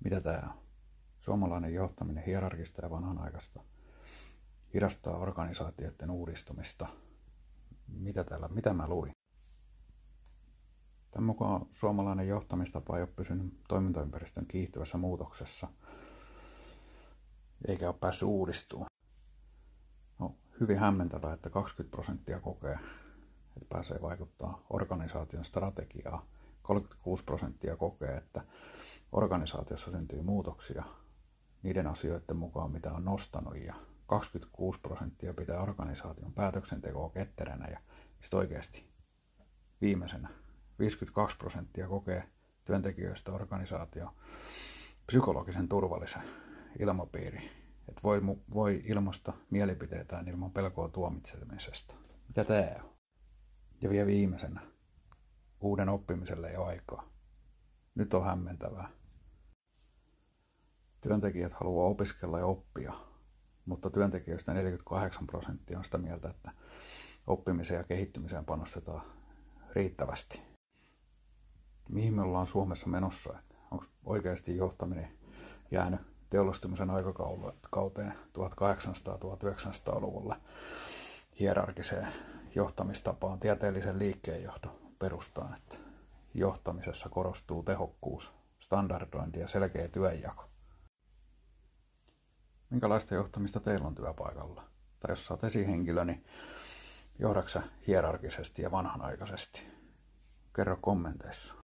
Mitä tää on? Suomalainen johtaminen hierarkista ja vanhanaikaista hidastaa organisaatioiden uudistumista. Mitä mä luin? Tämän mukaan suomalainen johtamistapa ei ole pysynyt toimintaympäristön kiihtyvässä muutoksessa, eikä ole päässyt uudistumaan. No, hyvin hämmentävää, että 20% kokee, että pääsee vaikuttaa organisaation strategiaan. 36% kokee, että organisaatiossa syntyy muutoksia niiden asioiden mukaan, mitä on nostanut, ja 26% pitää organisaation päätöksentekoa ketteränä, ja sitten oikeasti viimeisenä 52% kokee työntekijöistä organisaatio psykologisen turvallisen ilmapiiri, että voi ilmaista mielipiteitään ilman pelkoa tuomitsemisesta. Mitä tää on? Ja vielä viimeisenä, uuden oppimiselle ei ole aikaa. Nyt on hämmentävää. Työntekijät haluaa opiskella ja oppia, mutta työntekijöistä 48% on sitä mieltä, että oppimiseen ja kehittymiseen panostetaan riittävästi. Mihin me ollaan Suomessa menossa? Onko oikeasti johtaminen jäänyt teollistumisen aikakauteen 1800-1900-luvulla hierarkiseen johtamistapaan tieteellisen liikkeenjohdon perustaan, että johtamisessa korostuu tehokkuus, standardointi ja selkeä työnjako. Minkälaista johtamista teillä on työpaikalla? Tai jos sä oot esihenkilö, niin johdaksä hierarkisesti ja vanhanaikaisesti? Kerro kommenteissa.